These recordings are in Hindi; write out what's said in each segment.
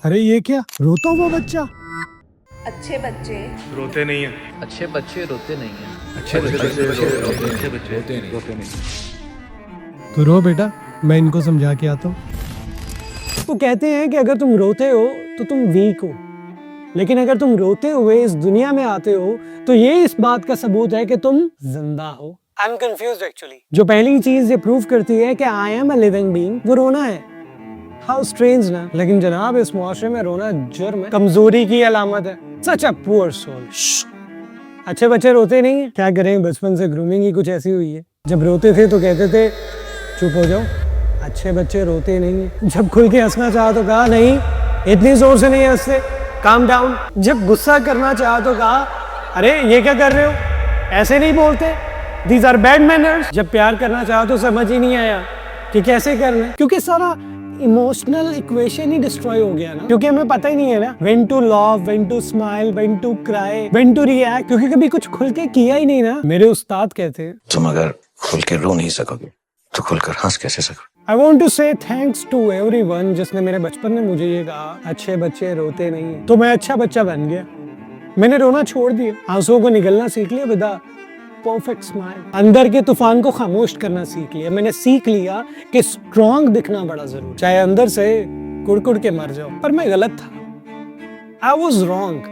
अरे ये क्या, रोता हुआ बच्चा? अच्छे बच्चे रोते नहीं हैं। अच्छे बच्चे रोते नहीं हैं। अच्छे बच्चे रोते नहीं। तो रो बेटा, मैं इनको समझा के आता हूँ। वो कहते हैं कि अगर तुम रोते हो तो तुम वीक हो, लेकिन अगर तुम रोते हुए इस दुनिया में आते हो तो ये इस बात का सबूत है कि तुम जिंदा हो। I am confused actually. जो पहली चीज ये प्रूव करती है कि I am a living being, वो रोना है। हाउ स्ट्रेंज ना, लेकिन जनाब इस मुआशरे में रोना जुर्म है, कमजोरी की अलामत है। सच अ पुअर सोल। अच्छे बच्चे रोते नहीं है, क्या करें, बचपन से ग्रूमिंग ही कुछ ऐसी हुई है। जब रोते थे तो कहते थे चुप हो जाओ, अच्छे बच्चे रोते नहीं है। जब खुल के हंसना चाहा तो कहा नहीं, इतनी जोर से नहीं हंसते, काम डाउन। जब गुस्सा करना चाहा तो कहा अरे ये क्या कर रहे हो, ऐसे नहीं बोलते, दीज आर बैड मैनर्स। जब प्यार करना चाहा तो समझ ही नहीं आया कि कैसे करना है, क्योंकि सारा इमोशनल इक्वेशन ही डिस्ट्रॉय हो गया ना, क्योंकि हमें पता ही नहीं है ना when to love, when to smile, when to cry, when to react, क्योंकि कभी कुछ खुल के किया ही नहीं ना। मेरे उस्ताद कहते हैं तुम अगर खुल के रो नहीं सकोगे तो खुलकर हंस कैसे सकोगे। I want to say thanks to everyone जिसने मेरे बचपन में मुझे ये कहा अच्छे बच्चे रोते नहीं हैं। तो मैं अच्छा बच्चा बन गया, मैंने रोना छोड़ दिया, आंसुओं को निगलना सीख लिया विद अ परफेक्ट स्माइल। अंदर के तूफान को खामोश करना सीख लिया। मैंने सीख लिया कि स्ट्रांग दिखना बड़ा जरूरी, चाहे अंदर से कुड़ के मर जाओ। पर मैं गलत था, आई वॉज रॉन्ग।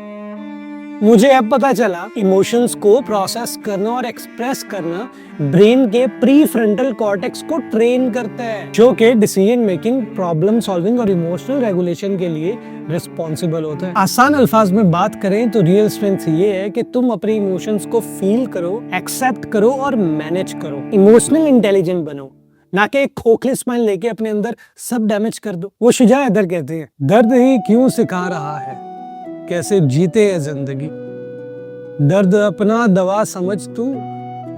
मुझे अब पता चला इमोशंस को प्रोसेस करना और एक्सप्रेस करना ब्रेन के प्री फ्रंटल कॉर्टेक्स को ट्रेन करता है, जो कि डिसीजन मेकिंग, प्रॉब्लम सॉल्विंग और इमोशनल रेगुलेशन के लिए रिस्पॉन्सिबल होता है। आसान अल्फाज में बात करें तो रियल स्ट्रेंथ ये है कि तुम अपने इमोशंस को फील करो, एक्सेप्ट करो और मैनेज करो। इमोशनल इंटेलिजेंट बनो, ना कि एक खोखले स्माइल लेके अपने अंदर सब डैमेज कर दो। वो शुजा हैदर कहते हैं दर्द ही क्यों सिखा रहा है कैसे जीते है जिंदगी, दर्द अपना दवा समझ तू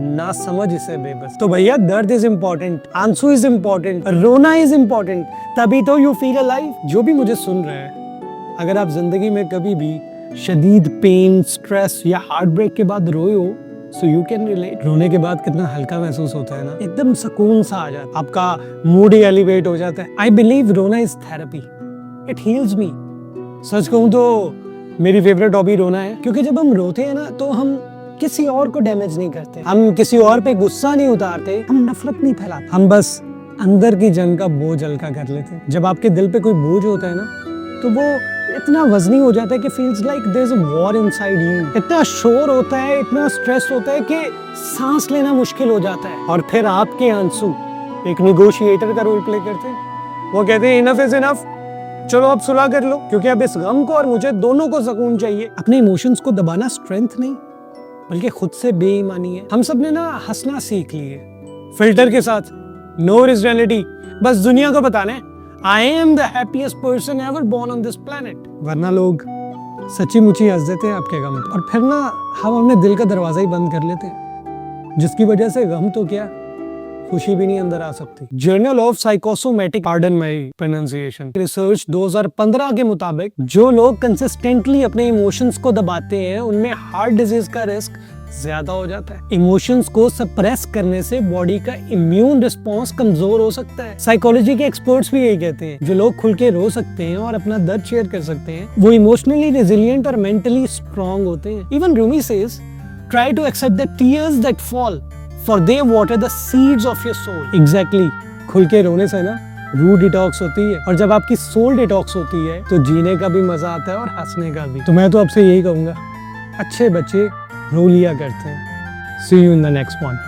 ना समझ इसे बेबस। तो भैया दर्द इज इम्पोर्टेंट, आंसू इज इम्पोर्टेंट, रोना इज इम्पोर्टेंट, तभी तो यू फील अलाइव। जो भी मुझे सुन रहे हैं, अगर आप जिंदगी में कभी भी शदीद पेन, स्ट्रेस या हार्ट ब्रेक के बाद रोए हो, सो यू कैन रिलेट। रोने के बाद कितना हल्का महसूस होता है ना, एकदम सुकून सा आ जाता है, आपका मूड ही एलिवेट हो जाता है। आई बिलीव रोना इज थेरेपी, इट हील्स मी। सच कहूं तो मेरी फेवरेट हॉबी रोना है, क्योंकि जब हम रोते हैं ना तो हम किसी और को डैमेज नहीं करते, हम किसी और पे गुस्सा नहीं उतारते, हम नफरत नहीं फैलाते, हम बस अंदर की जंग का बोझ हल्का कर लेते हैं। जब आपके दिल पे कोई बोझ होता है ना तो वो इतना वजनी हो जाता है कि feels like there is a war inside you. इतना शोर होता है, इतना स्ट्रेस होता है कि सांस लेना मुश्किल हो जाता है। और फिर आपके आंसू एक निगोशिएटर का रोल प्ले करते हैं। वो कहते हैं इनफ इज इनफ, चलो अब सुलह कर लो, क्योंकि अब इस गम को और मुझे दोनों को सुकून चाहिए। अपने इमोशंस को दबाना स्ट्रेंथ नहीं, बल्कि खुद से बेईमानी है। हम सब ने ना हंसना सीख लिए फिल्टर के साथ, नो ओरिजिनलिटी, बस दुनिया को बताना है I am the happiest person ever born on this planet. वरना लोग सच्ची मुच्ची हंस देते हैं आपके गम पे, और फिर ना हम अपने दिल का दरवाजा ही बंद कर लेते हैं, जिसकी वजह से गम तो क्या खुशी भी नहीं अंदर आ सकती। Journal of psychosomatic, pardon my pronunciation, research 2015 के मुताबिक जो लोग कंसिस्टेंटली अपने इमोशंस को दबाते हैं उनमें हार्ट डिजीज का रिस्क ज्यादा हो जाता है। इमोशंस को सप्रेस करने से बॉडी का इम्यून रिस्पॉन्स कमजोर हो सकता है। साइकोलॉजी के एक्सपर्ट्स भी यही कहते हैं, जो लोग खुल के रो सकते हैं और अपना दर्द शेयर कर सकते हैं वो इमोशनली रेजिलिएंट और मेंटली स्ट्रांग होते हैं। Even Rumi says try to accept the tears that fall for they water the seeds of your soul. Exactly. खुल के रोने से ना रूह डिटॉक्स होती है, और जब आपकी सोल डिटॉक्स होती है तो जीने का भी मजा आता है और हंसने का भी। तो मैं तो आपसे यही कहूंगा, अच्छे बच्चे रो लिया करते हैं। See you in the next one.